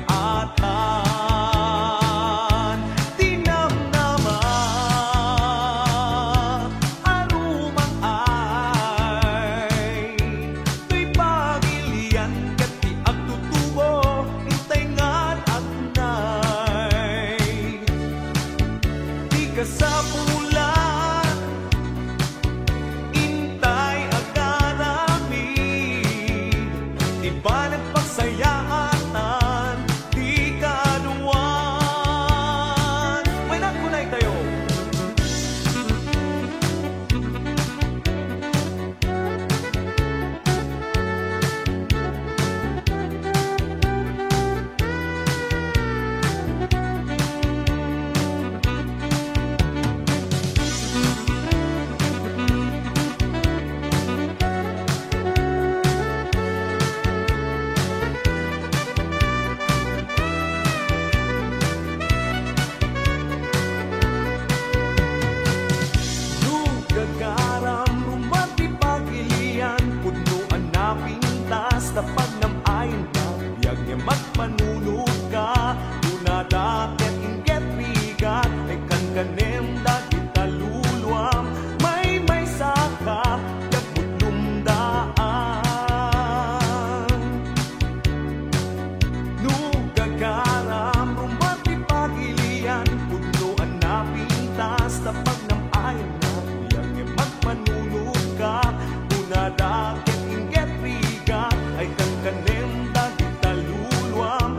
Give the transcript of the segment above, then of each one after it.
atan tinamnama arumang ay tuy pagilian ket ti agtutubo intay ngan agnay di kasapulan intay agarami di ba nagpagsayaan di kaduan may nagkunay tayo gagaram rumati pagilian punuan na pintas tapag nam ayon ka biyag niya magpanunod ka unadaket inget bigat ay kankanem dagit taluluam may saka yak mutlumdaan no gagaram rumati pagilian punuan na pintas tapag nam ayon magpanunod ka unadaket inget bigat ay kangkanem dagit taluluam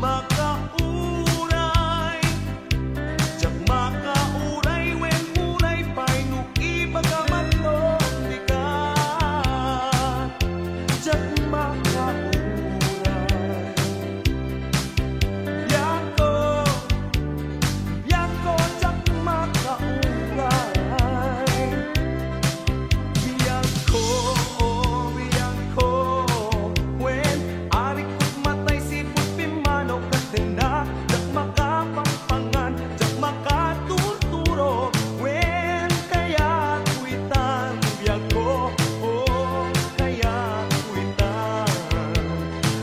makauray, jak makauray, wen uray pay no ibagamatong bigat, jak makauray. Yako, yako, jak makauray. Biyang ko, wen ari ko't matay sipot pimano kadena, jak makapampangan, jak makaturturo, wen kaya kuitan. Biyang ko, kaya kuitan,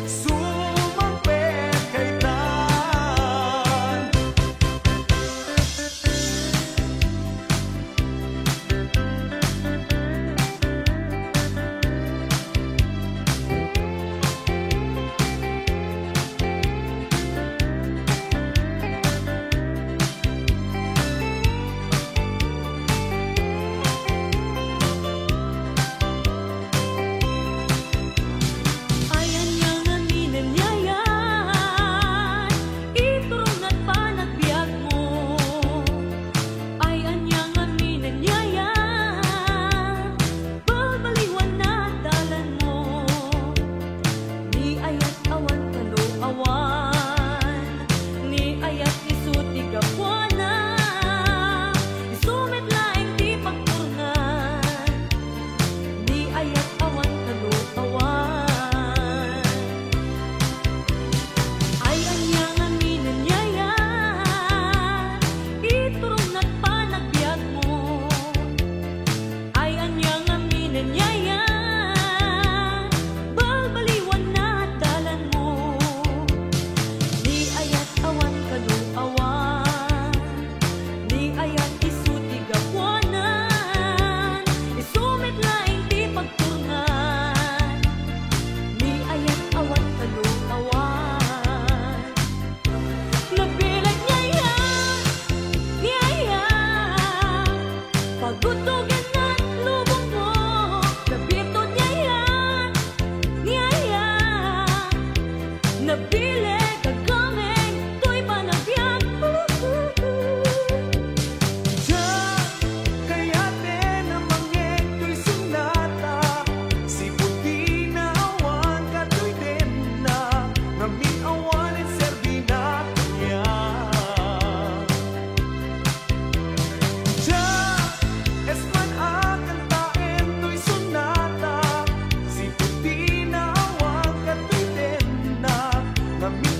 sumapit kaitan. Ayan yang aminin yayan, iturong at panagbiag mo. Ayan yang aminin yayan, babaliwan na dalan mo. Ni ayat awan kaluawan, ni ayat isuti kapwanan, isumit laing di pagpurngan. Ni ayat awan kaluawan. Ayan yang aminin yayan, iturong at panagbiag mo. Ayan yang aminin yayan, babaliwan na dalan mo. Ni ayat awan kaluawan, ni ayat isuti kapwanan, isumit laing di pagturngan. Ni ayat awan kaluawan. Nabilag yayan, pagutugan at lubong mo. Nabitod yayan, nabilag kagameng to'y panagbiag. Jak kaya din ang mangeto'y sunata, sipot di na awan kato'y din na, namin awanin serbina kanya. Jak esman akan taen to'y sunata, sipot di na awan kato'y din na, namin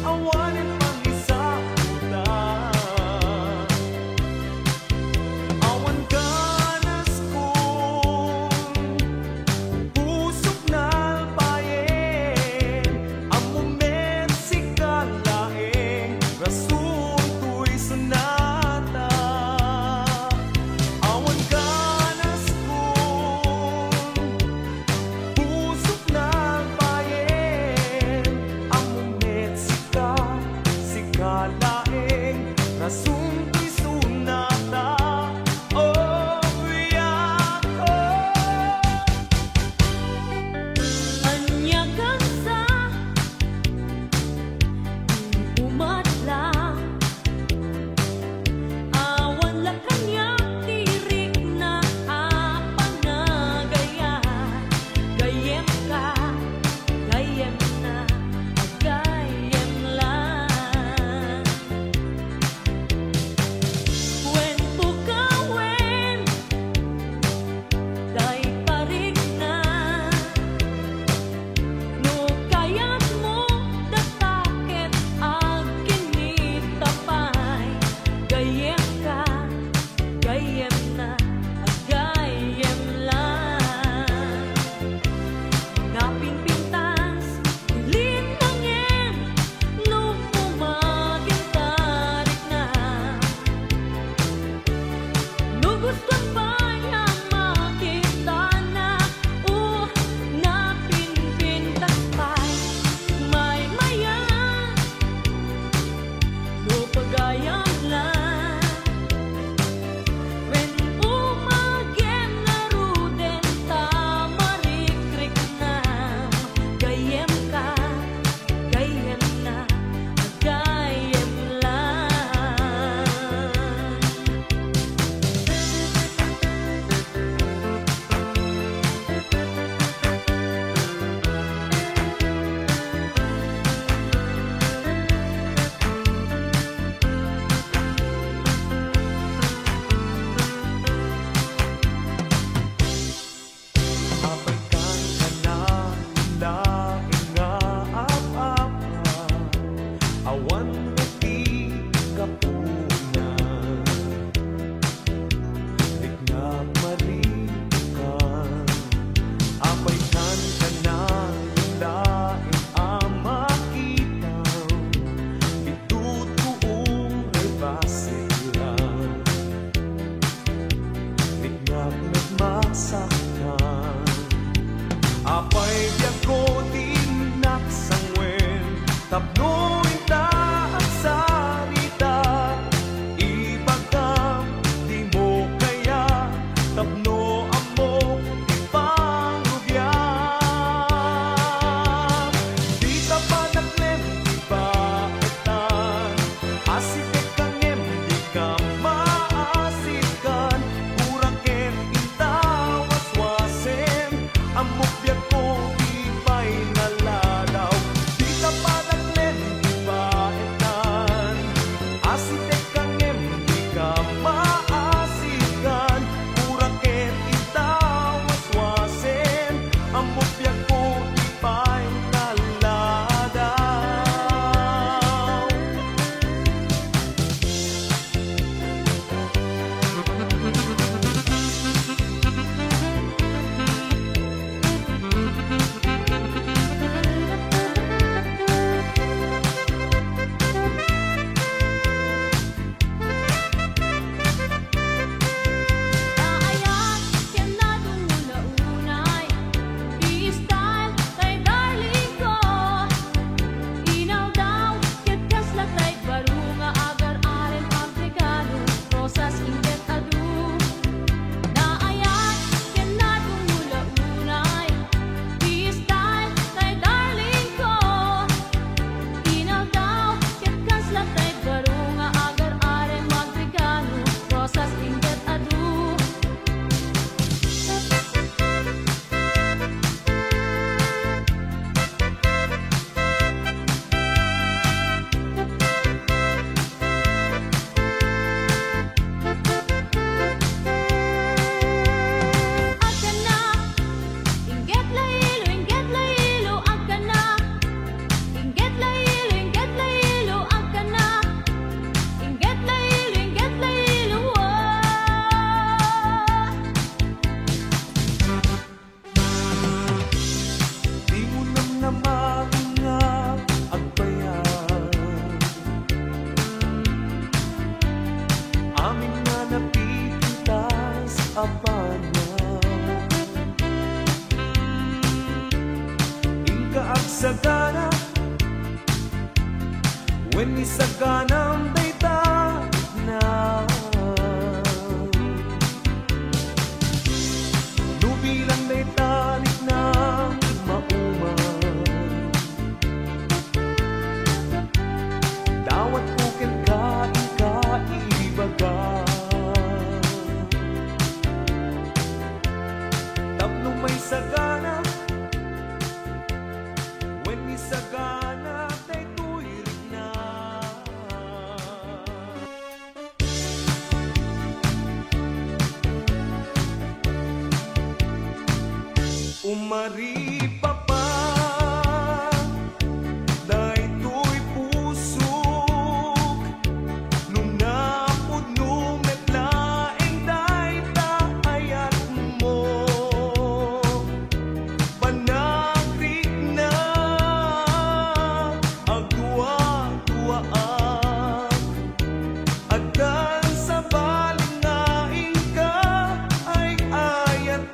when isaganang dayta na nubilang daytanik na mauma dawat kuken ka ikaibaga tapno may sagana when isagana daytoy na umari pa daytoy pusok nung napuno metlaeng dayta ayat mo panagrik na agduwa-duwaan agdan sa balingain ka ay ayaten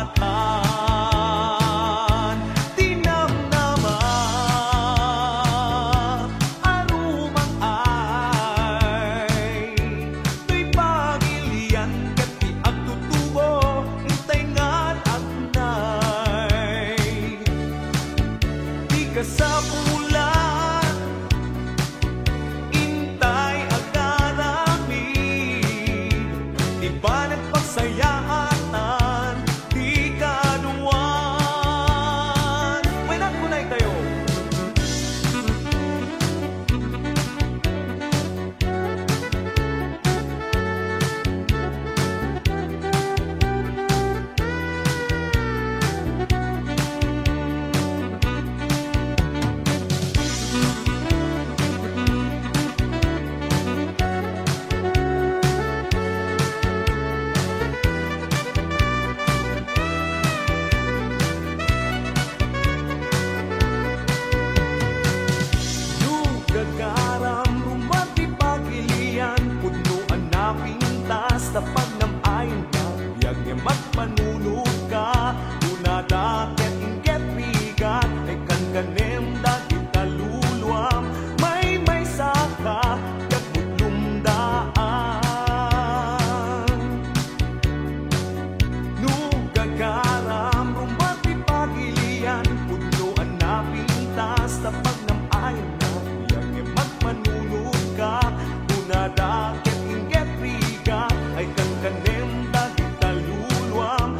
atan tinamnama arumang ay to'y pagilian ket di agtutubo intay ngan agnay di ka sa bulan intay agarami iba nagpagsayaatan di kaduan may nagkunay tayo. Gagaram rumati pagilian punuan na pintas na pagnamayan na biyag niya magpanunod ka una daket inget bigat ay kankanem dati taluluam may saka kaputlumdaan no gagaram rumati pagilian punuan na pintas na pagnamayan na magpanunod ka una daket inget bigat ay kankanem dati taluluam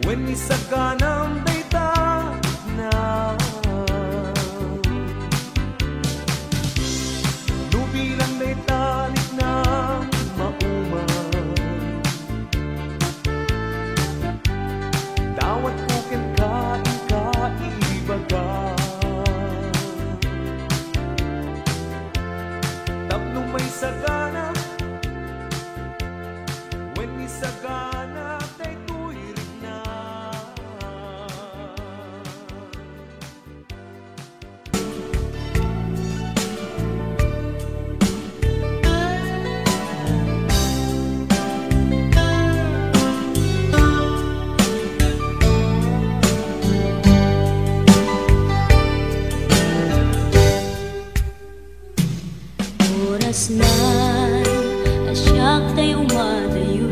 When isaganang dayta na nubilang daytalit na maumay dawat ko ken kaibaga tapno may sagana when isagana tay tuirik na Oras na asyak tayo madayo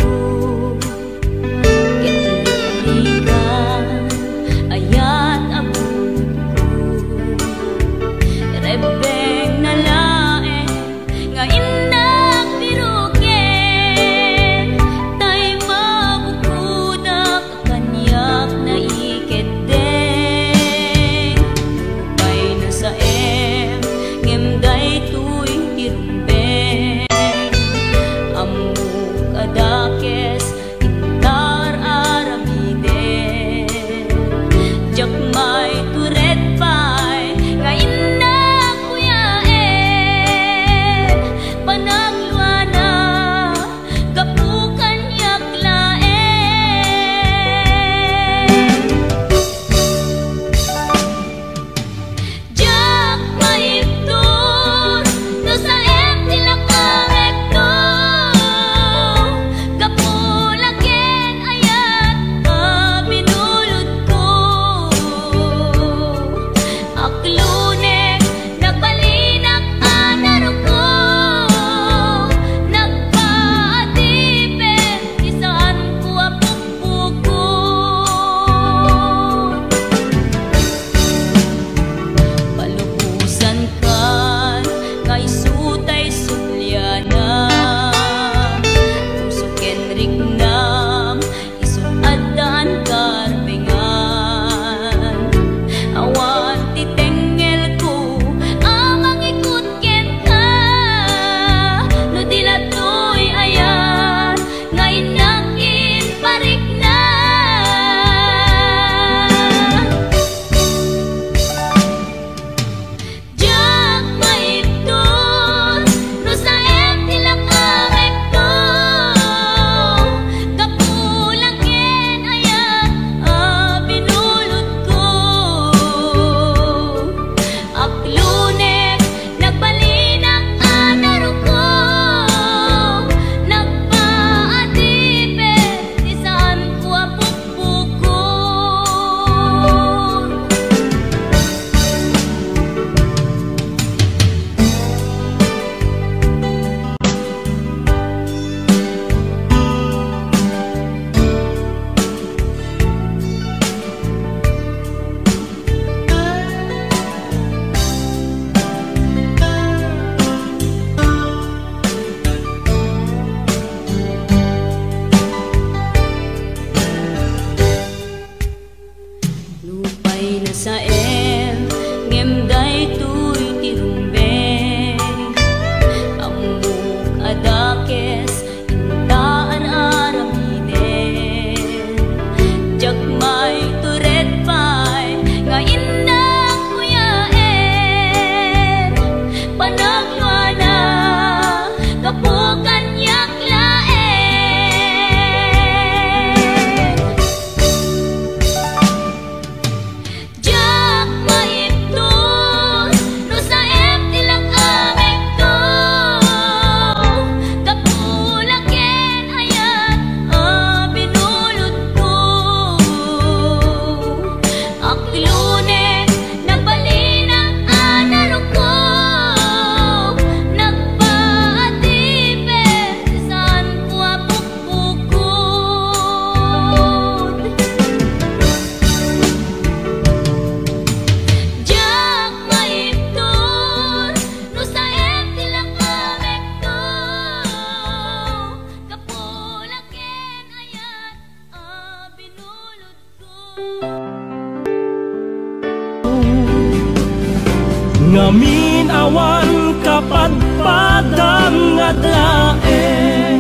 ngamin awan kapadpadang nga daeng.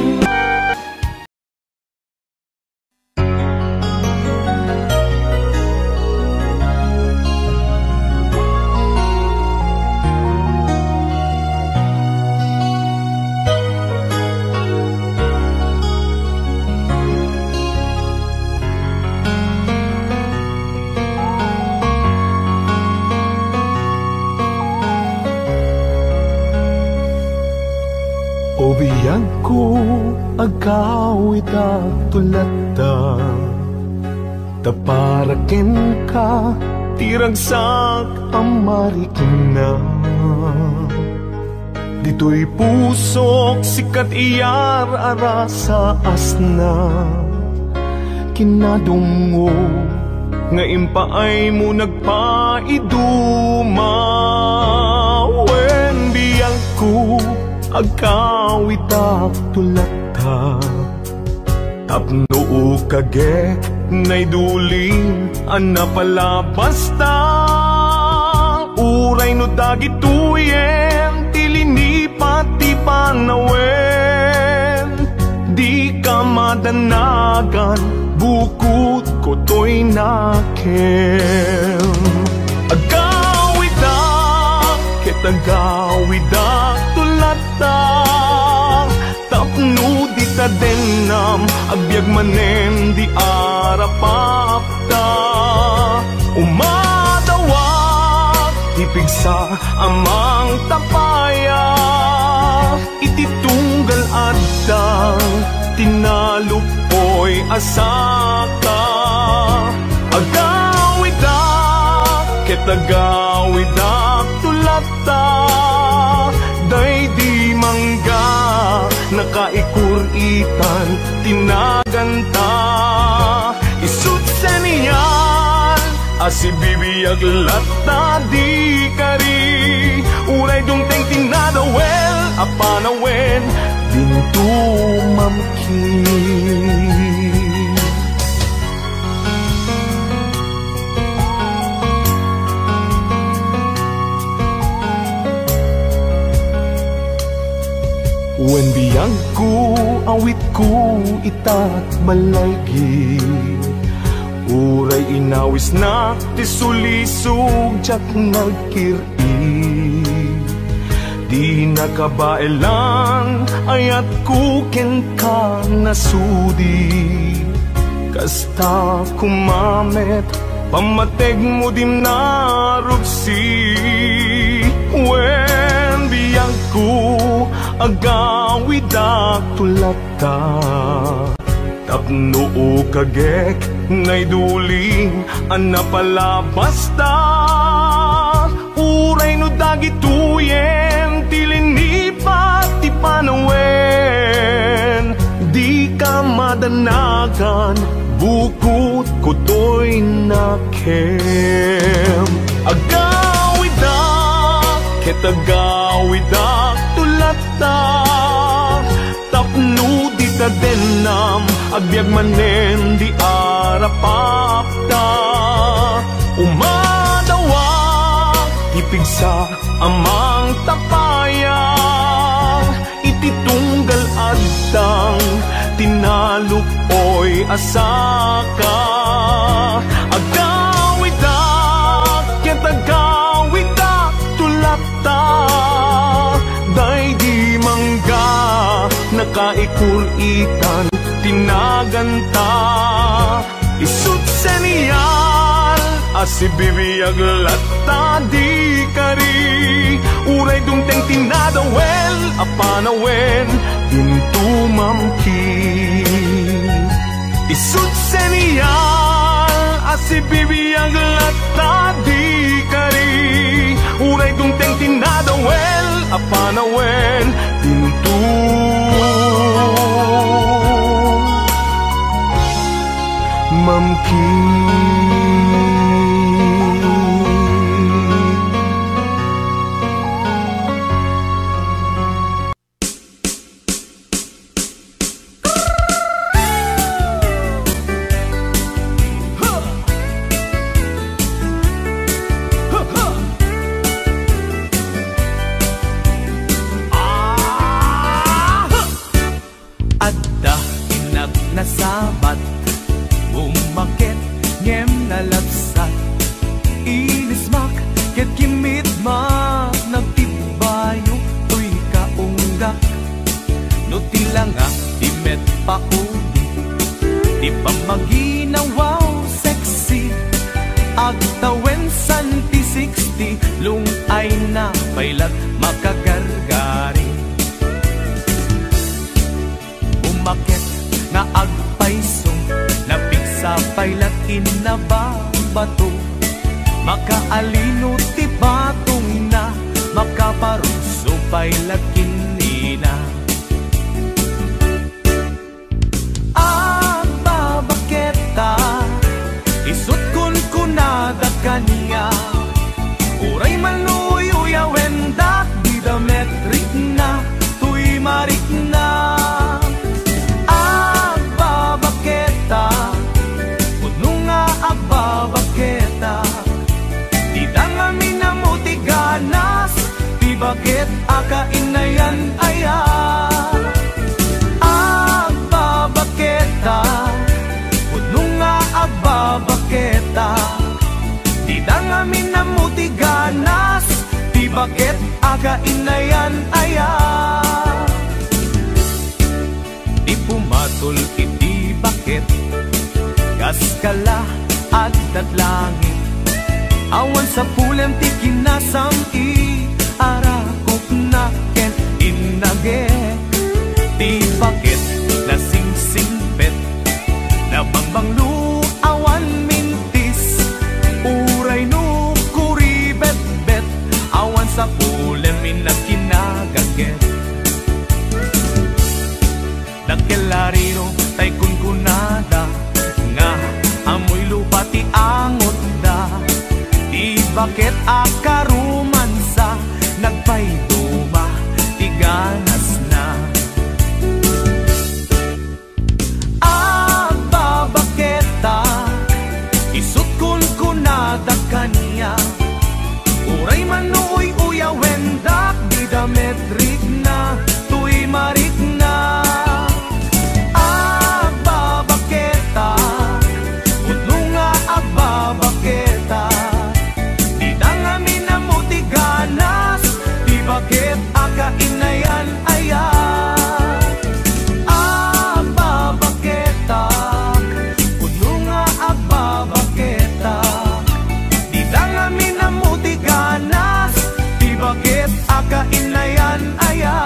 Obiyan ko agawid tulata taparaken ka tiragsak amarikin na dito'y pusok sikat iyar ara sa asna kinadungo nga impaay mo nagpaiduma wen biyang ko agkawit tulata tapno kage nay duling anapalabas ta uray no dagituyen tilini pati panawen di ka madanagan bukod ko to'y nakem agawit kitagawid tulata tapno di ta denam agbyag manen di arapapta umadawak ipigsa amang tapaya ititunggal adang tinalupoy asaka agawid kitagawid tulata day di mangga nakaikuritan tinaganta isut sa niyan asibibiyag lata di kari uray dumteng tinadawel apanawen dintu mamkin wen biyang ko awit ko itat malaygi uray inawis na tisulisog jak nagkiri di nakabaelan ayat ko ken ka nasudi kasta kumamet pamateg mo dim narupsi wen biyang ko agawid tulata tapno kagek ngay duling anapalabas ta uray no dagituyen tilini pati panawen di ka madanagan bukod ko to'y nakem agawid kitagawid tulata tapno di ta denam agbyag manen di arapapta umadawak ipigsa amang tapayang ititunggal adang tinalupoy asaka agawid kitagawid tulata day di mangga nakaikuritan tinaganta isut sa niyal asibibiyag lata di kari uray dumteng tinadawel apanawen dintu mamkin isut sa niyal asibibiyag lata di kari uray dumteng tinadawel apanawen dintu mamkin nalapsat inismak ket kimidmak nagtibayo tuy kaunggak no tilanga di met pauli di pamaginawaw sexy agtawen santi 60 lung ay na pailat makagargari umakit nga agpaisong napigsa pailat inababato makaalino ti batong na makaparuso pailat kinina babaketa isut kun kunada kaniya uray manuyo wendak di dametrik na tuy marik na babaketa puno nga babaketa di dangami na mutiganas di bakit akainayan aya puno nga babaketa di dangami na mutiganas di bakit akainayan aya di pumatol iti bakit kaskala at langit awan sa pulen ti kinasam arakop na ken inage di bakit na sing-singpet na bangbanglu awan mintis uray no kuribet-bet awan sa pulen minakinagaget nakelariro tay kunkunada nga amoy lupa ti angot da di bakit akarumansa nagpayduma ti ganas na babaketa isut kun kunada kaniya uray manuoy uyawendak di dametrik na tuy marik na babaketa puno nga babaketa di dangami na mutiganas di bakit akainayan aya babaketa puno nga babaketa di dangami na mutiganas di bakit akainayan aya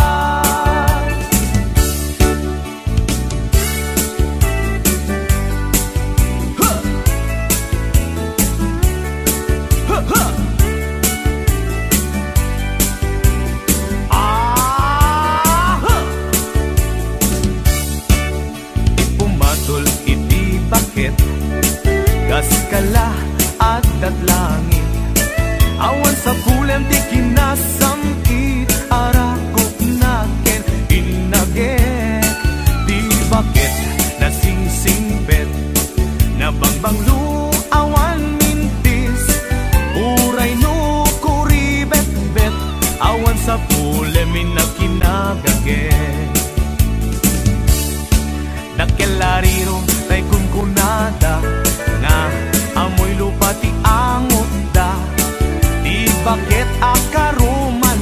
kaskala at langit awan sa pulen ti kinasamit arakop na ken inaget di bakit na sing-singbet na bangbanglu awan mintis uray no kuribet-bet awan sa pulen minakinagaget nakelariro tay kunkunada nga amoy lupa ti angot da di bakit akaruman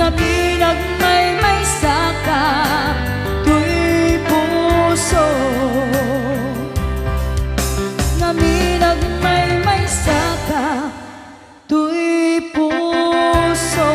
Nagmay-may saka tuy puso, nagmay-may saka tuy puso.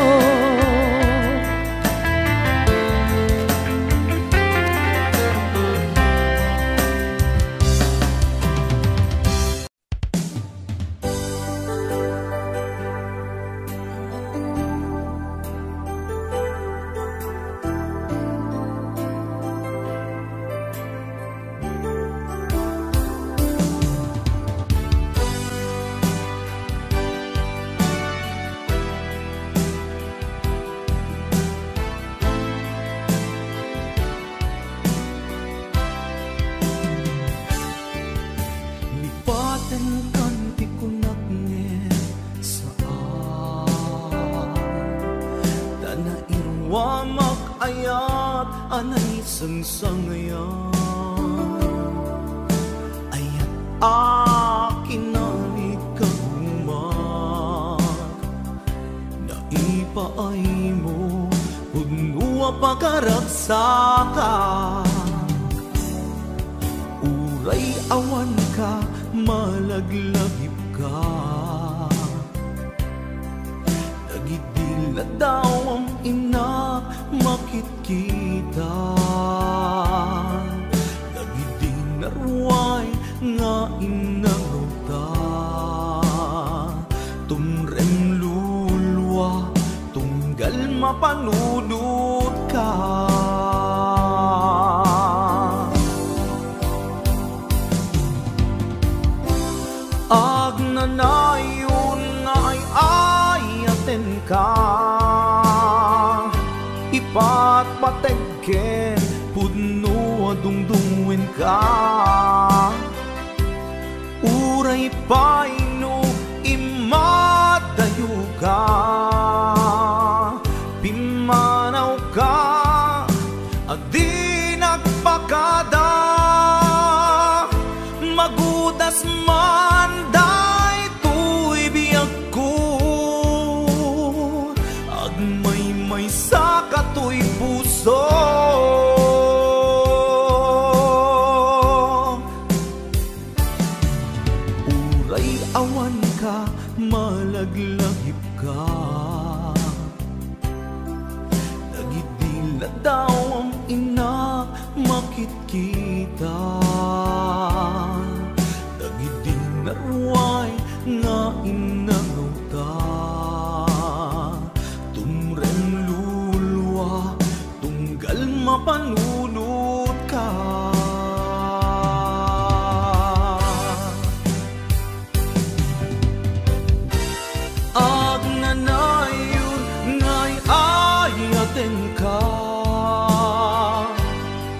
Anay sangsangayan ayat akin na ikagumat na ipaay mo punua pagkaragsaka uray awan ka malaglagip ka nagidil na daw ang ina makit kita nagiding narway nga inangota tumrem lulwa tunggal mapanunod ka agnanayon nga ay ayaten ka pategen pudno dungdungin ka uray paino imadayo ka pimanaw ka adi nagpakada magudas man day tuy biyag ko agmay-may sa katoy puso uray awan ka malaglagip ka nagidila daw ang ina makit kita nagiding narway nga inangota mapanunod ka agnanayon nga'y ayaten ka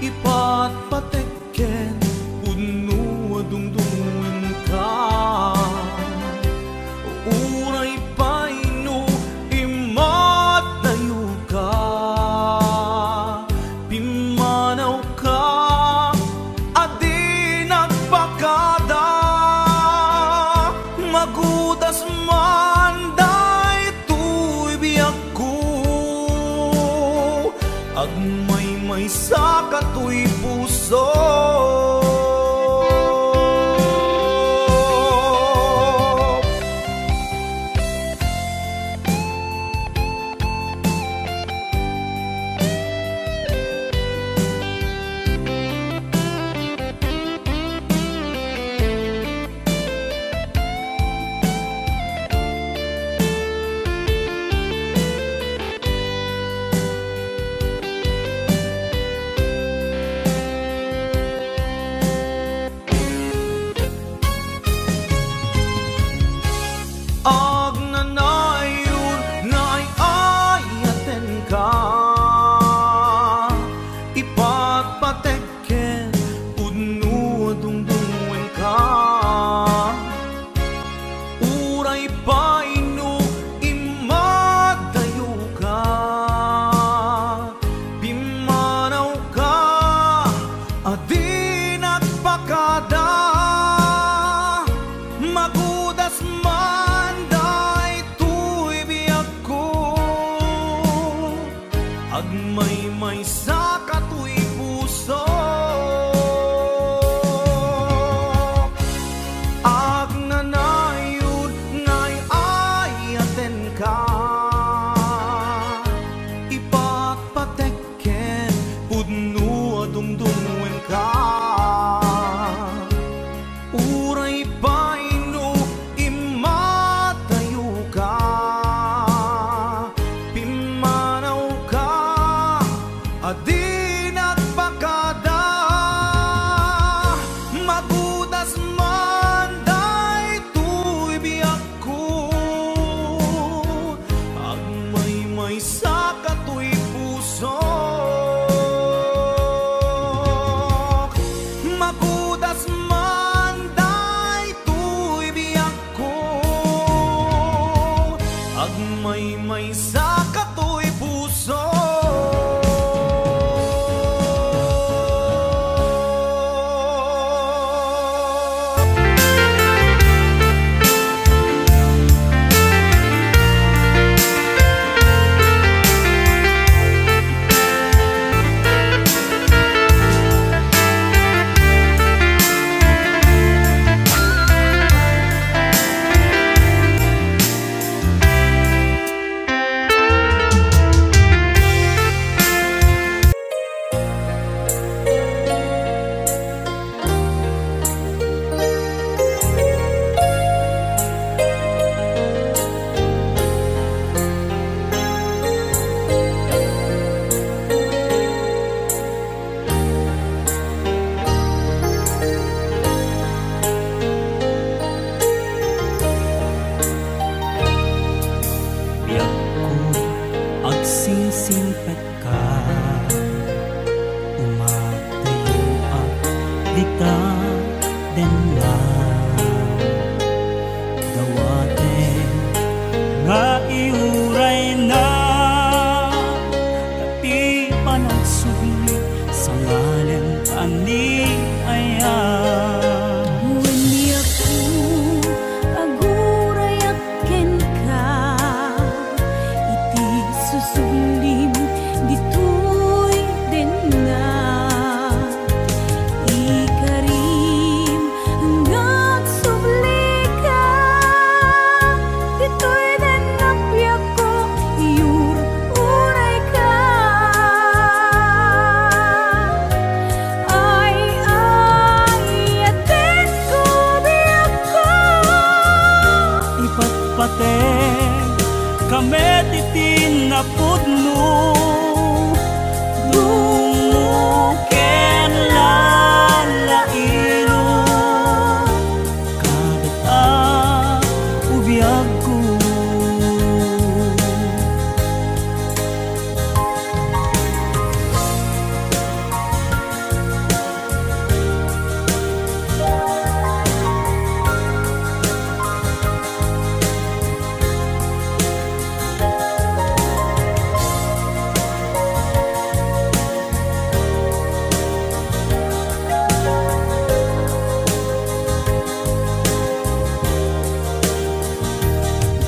ipatpateken puno dungdungin ka uray paino imatayo ka pimanaw ka adi nagpakada magudas man day tuy biyag ko agmay-may sa katoy puso agmay-may sa katoy puso. Ag nanayod ngay ayaten ka, ipatpatekken pudno adumdumwen ka. Uray paino imatayo ka, pimanaw ka, adi nagpakada. Magudas man daytoy biyak ko, agmay-may sa katoy puso. Magudas man daytoy biyak ko, agmay-may sa katoy puso. Biyak ko agsingsingpet ka, umatayo at dita den na dawaten nga iuray na dati pa nagsubli sa ngalen ani ayan. Wani ako agurayaken ka, iti susublim ditoy den na. Ikarim hanggang subli ka, ditoy den napiyak ko, iuray ka. Ay atin ko biyak ko, Ipatpatek kamet itin na pudno, dumuken lalailo kadata ubiyag ko.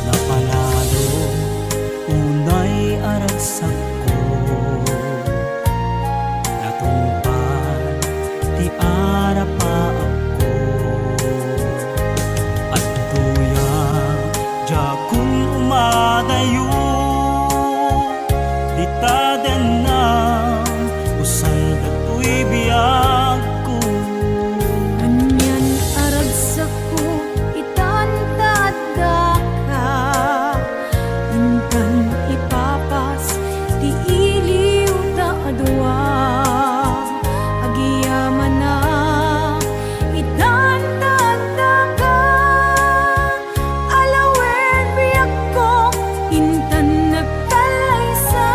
Napanalo unay aragsak ko, natungpad ti arapa ako, at tuya jakun umadayo dita den na usan datoy biyak ko. anyan aragsak ko itantadda ka, intan ipapas ti iliw ta adwa, agiyaman na itantadda ka, alawen biyak ko intan nagtalaysa.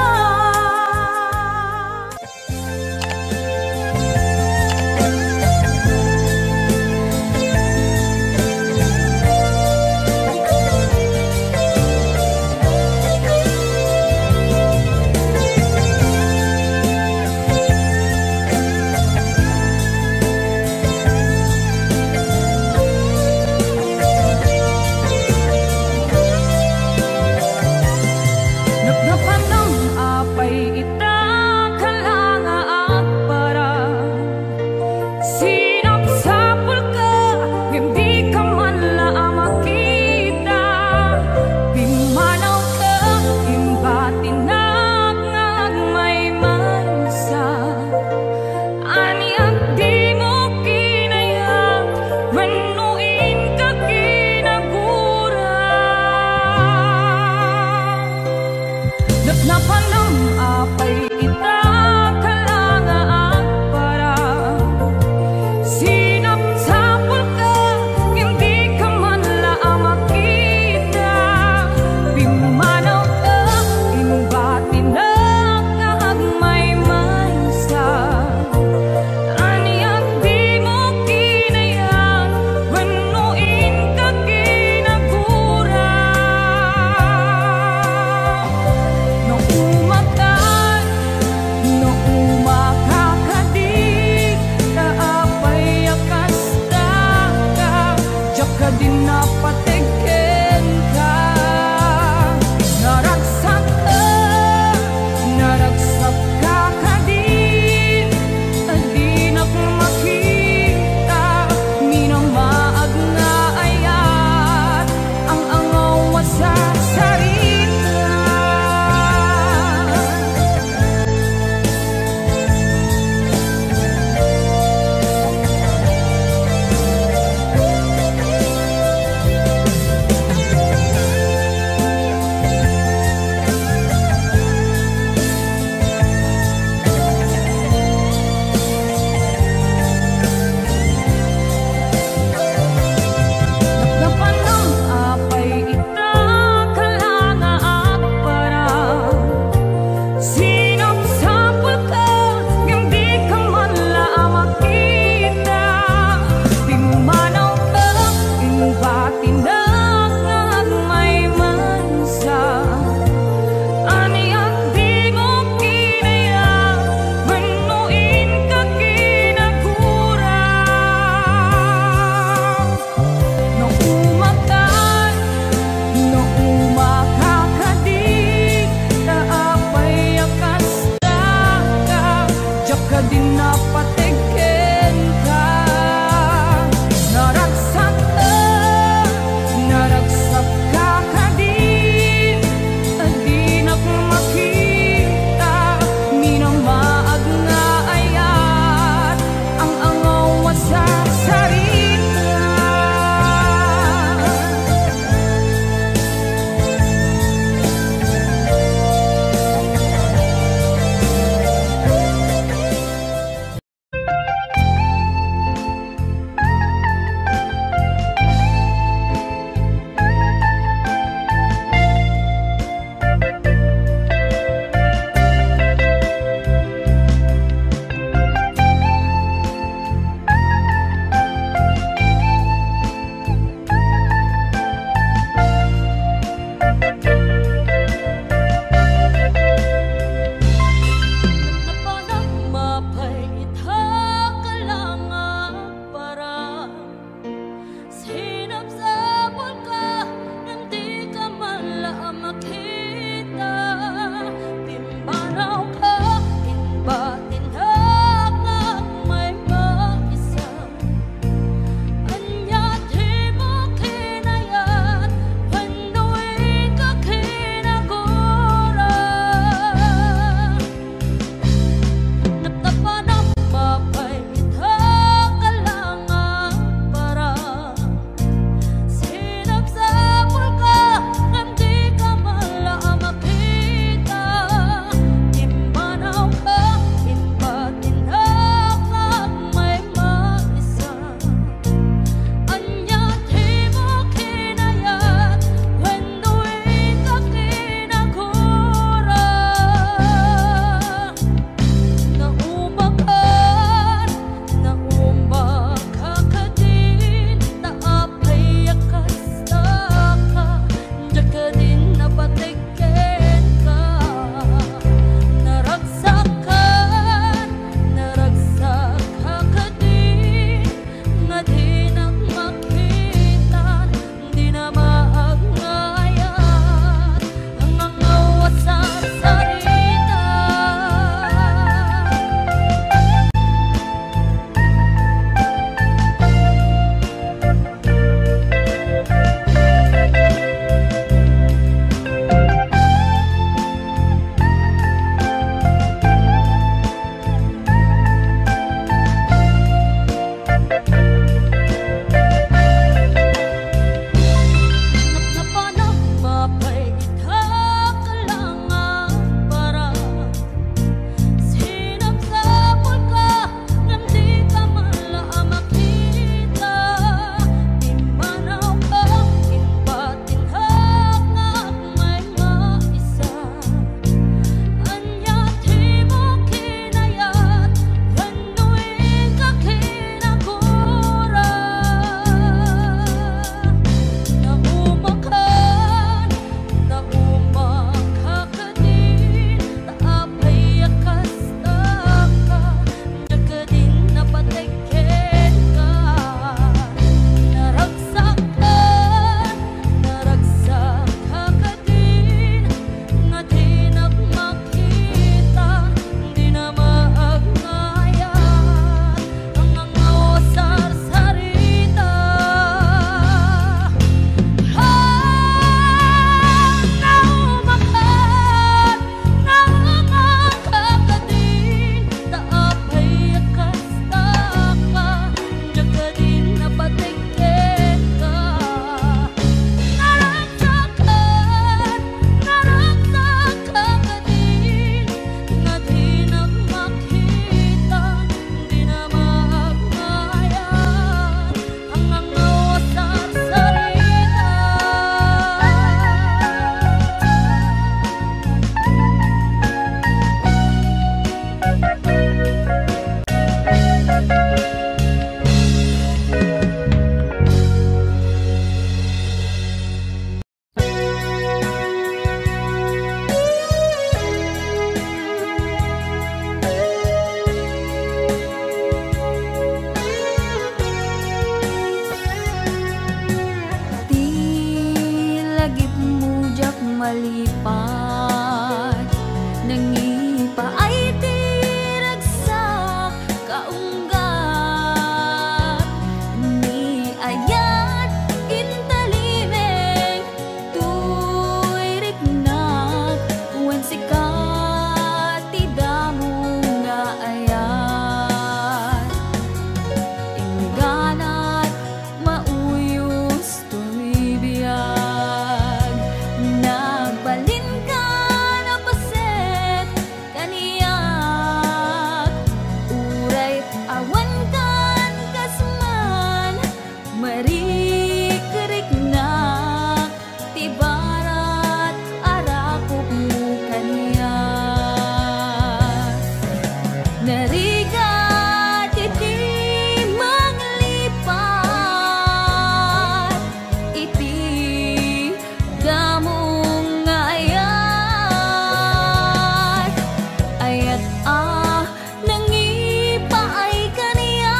nangipa ay kaniya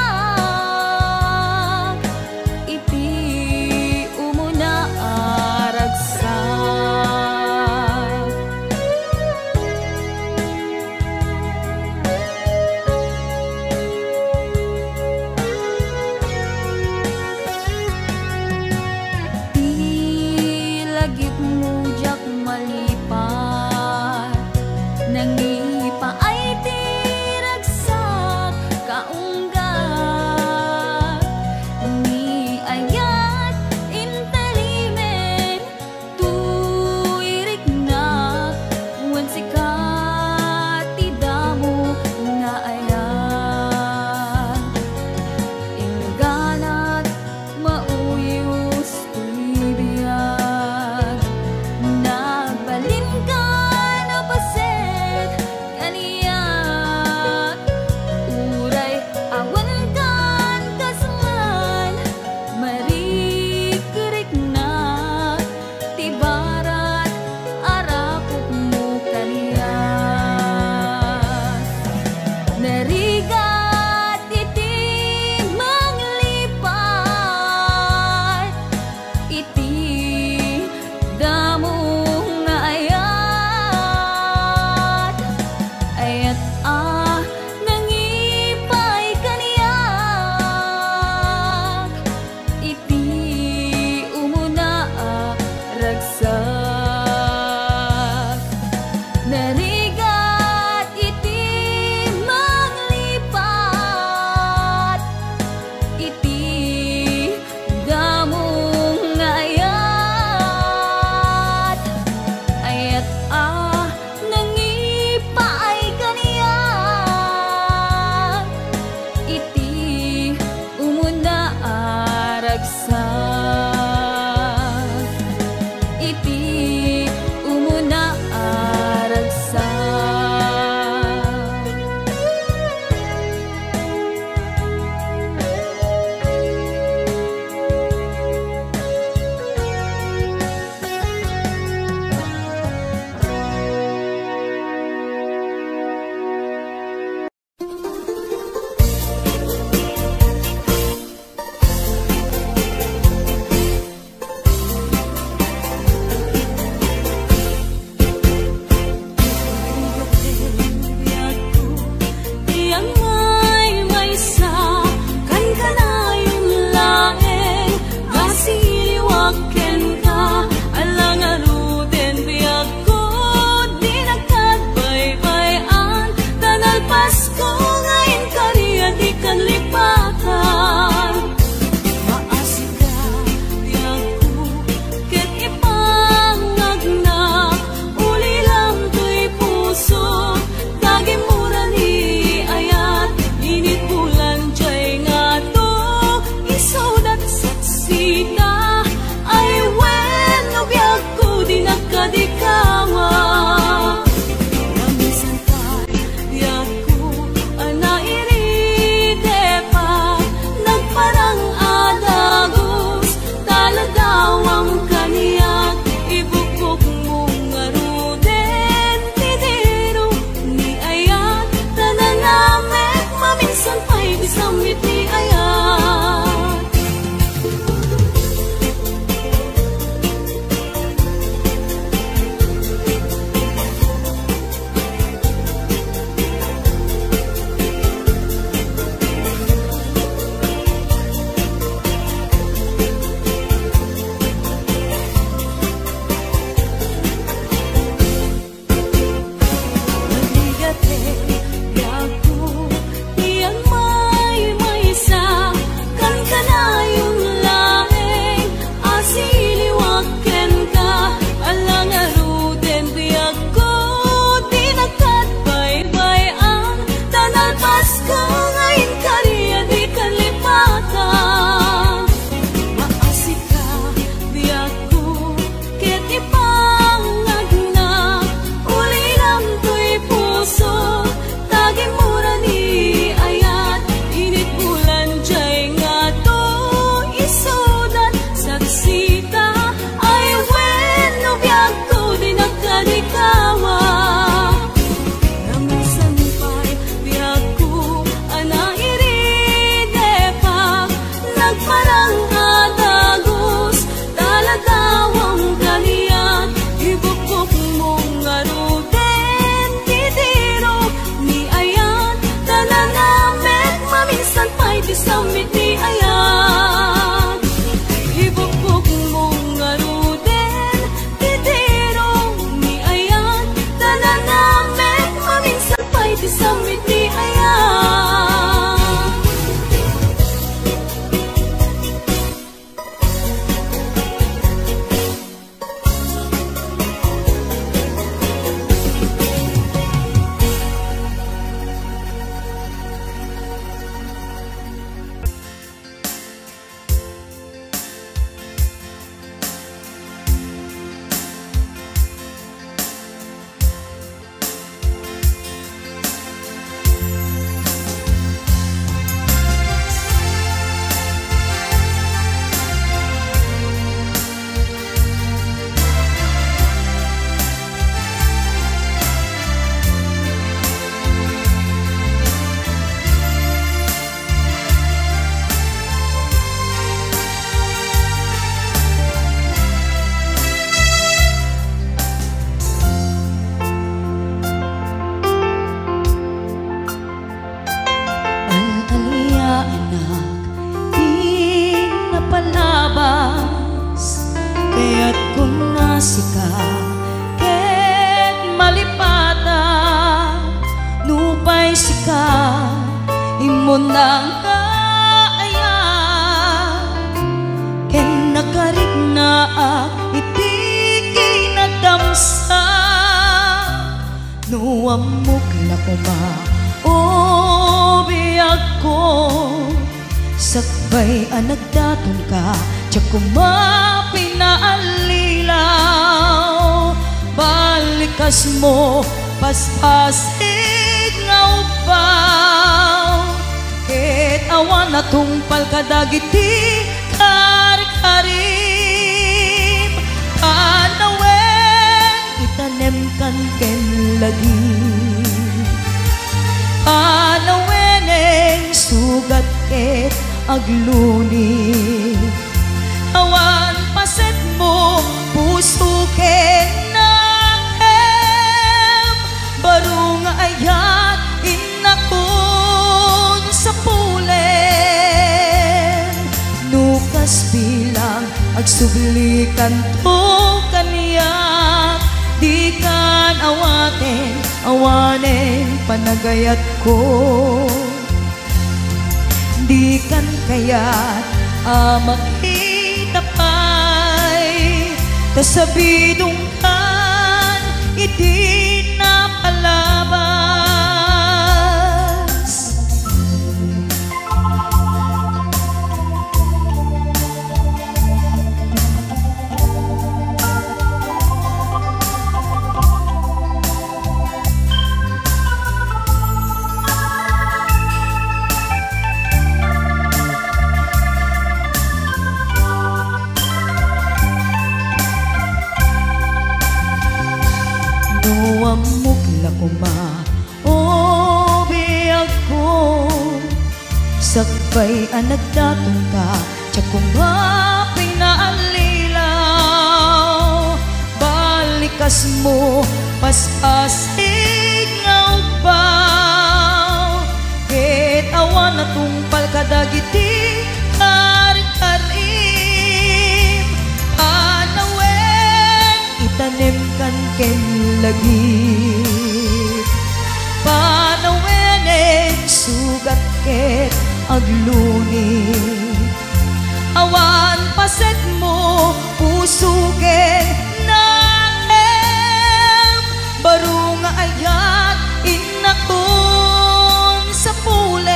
iti umuna aragsak. Lagip mo jak malipat nangipa ay ti napalabas, kaya't kung nasika ket malipata nupay sika imo nang kaaya ken nakarig na iti kinagdamsa nuamok na kuma o biyag ko sakbay anagdaton ka tiyak kumapinaalilaw balikas mo paspasig nga upaw ket awan na tungpal kadagiti karikarim panawen itanem kan ken lagi panaweneng sugat ket agluni awan paset mo puso ken nakem barong ayat inakon sa pulen nukas bilang agsublikan to kaniya di kan awanen panagayat ko di kan kayat makita pa'y tasabidong kan iti napalabas nuamok la kuma o biyag ko sakbay anagdaton ka tiyak kumapinaalilaw balikas mo paspasig nga upaw ket awan na tungpal kadagiti karikarim panawen itanem kan ken lagi panaweneng sugat ket agluni awan paset mo puso ket naem barong ayat inakon sa pulen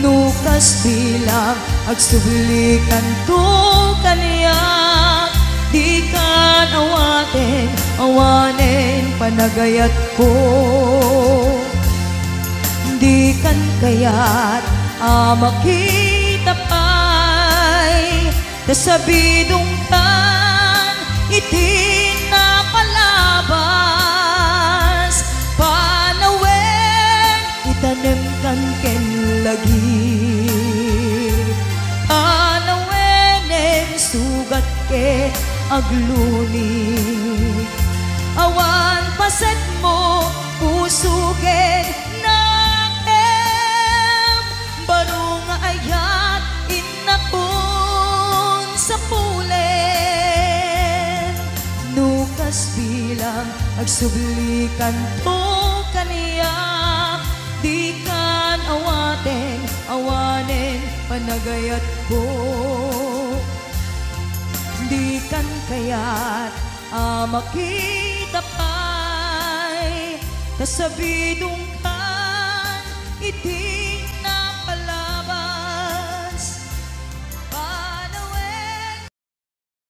nukas bilang agsublikan to kaniya di kan awanen panagayat ko di kan kayat makita pa'y tasabidong kan iti napalabas panawen itanem kan ken lagi panaweneng sugat ket agluni awan paset mo puso ken nakem barong ayat inakon sa pulen nukas bilang agsublikan to kaniya di kan awanen panagayat ko di kan kayat makita pa'y tasabidong kan iti